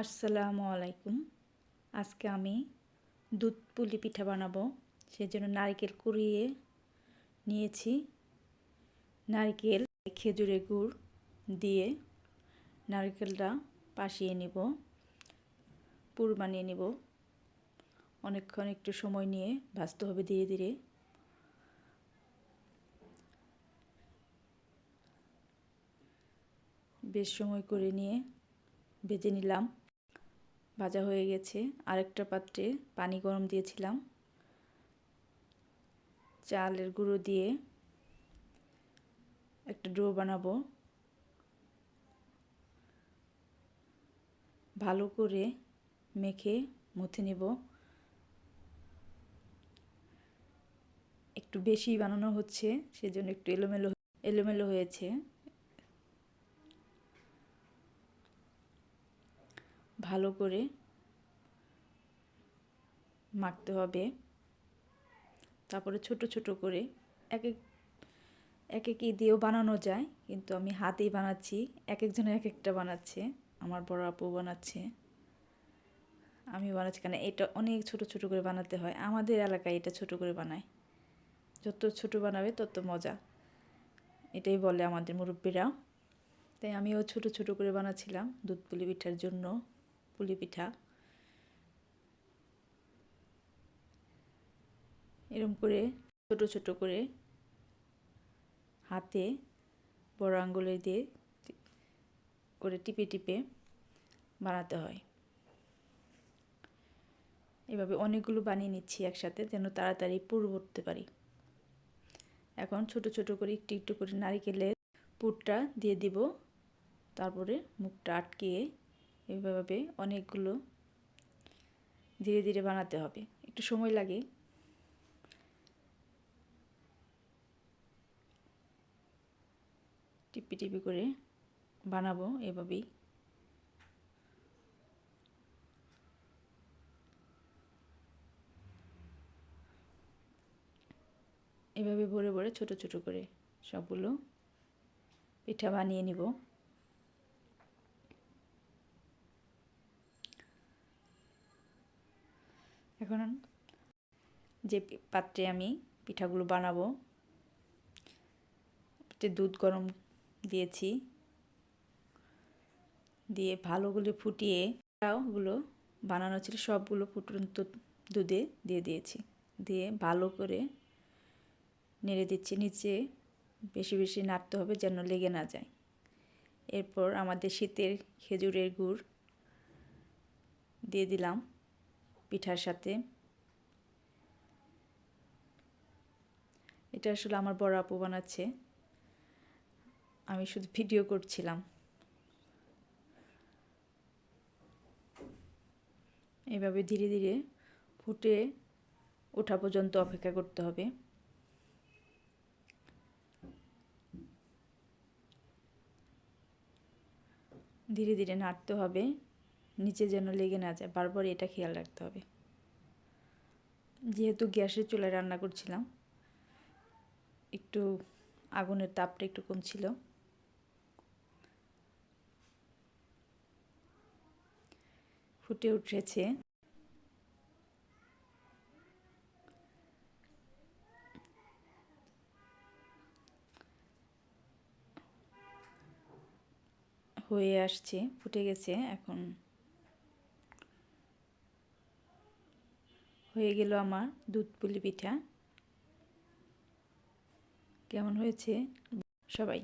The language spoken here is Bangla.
আসসালামু আলাইকুম। আজকে আমি দুধ পুলি পিঠা বানাবো। সেজন্য নারকেল কুড়িয়ে নিয়েছি। নারকেল খেজুরের গুড় দিয়ে নারকেলটা পাশিয়ে নিব, পুর বানিয়ে নিব। অনেকক্ষণ একটু সময় নিয়ে ভাজতে হবে ধীরে ধীরে। বেশ সময় করে নিয়ে ভেজে নিলাম। ভাজা হয়ে গেছে। আরেকটা পাত্রে পানি গরম দিয়েছিলাম। চালের গুঁড়ো দিয়ে একটা ডো বানাবো। ভালো করে মেখে মুথে নেব। একটু বেশি বানানো হচ্ছে, সেজন্য একটু এলোমেলো এলোমেলো হয়েছে। ভালো করে মাখতে হবে। তারপরে ছোট ছোট করে এক এক এক এক দিয়েও বানানো যায়, কিন্তু আমি হাতেই বানাচ্ছি। এক একজন এক একটা বানাচ্ছে। আমার বড় আপু বানাচ্ছে, আমি বানাচ্ছি। কারণ এটা অনেক ছোট ছোট করে বানাতে হয়। আমাদের এলাকায় এটা ছোট করে বানায়। যত ছোট বানাবে তত মজা, এটাই বলে আমাদের মুরব্বীরা। তাই আমিও ছোট ছোট করে বানাচ্ছিলাম দুধ পুলি পিঠার জন্য। পুলি পিঠা এরকম করে ছোট ছোট করে হাতে বড় আঙ্গুলে দিয়ে করে টিপে টিপে বানাতে হয়। এভাবে অনেকগুলো বানিয়ে নিচ্ছি একসাথে, যেন তাড়াতাড়ি পুর ভরতে পারি। এখন ছোট ছোট করে একটু একটু করে নারকেলের পুরটা দিয়ে দিব। তারপরে মুখটা আটকিয়ে এইভাবে অনেকগুলো ধীরে ধীরে বানাতে হবে, একটু সময় লাগে। টিপি টিপি করে বানাবো এভাবেই। এভাবে ভরে ভরে ছোট ছোট করে সবগুলো পিঠা বানিয়ে নিব। এখন যে পাত্রে আমি পিঠাগুলো বানাবো, দুধ গরম দিয়েছি, দিয়ে ভালো করে ফুটিয়ে ওগুলো বানানো ছিল সবগুলো ফুটন্ত দুধে দিয়ে দিয়েছি। দিয়ে ভালো করে নেড়ে দিচ্ছি। নিচে বেশি বেশি নাড়তে হবে যেন লেগে না যায়। এরপর আমাদের শীতের খেজুরের গুড় দিয়ে দিলাম পিঠার সাথে। এটা আসলে আমার বড় আপু বানাচ্ছে, আমি শুধু ভিডিও করছিলাম। এভাবে ধীরে ধীরে ফুটে ওঠা পর্যন্ত অপেক্ষা করতে হবে। ধীরে ধীরে নাড়তে হবে, নিচে যেন লেগে না যায়। বারবার এটা খেয়াল রাখতে হবে। যেহেতু গ্যাসের চুলায় রান্না করছিলাম, একটু আগুনের তাপটা একটু কম ছিল। ফুটে উঠেছে। হয়ে আসছে, ফুটে গেছে। এখন হয়ে গেল আমার দুধ পুলি পিঠা। কেমন হয়েছে সবাই?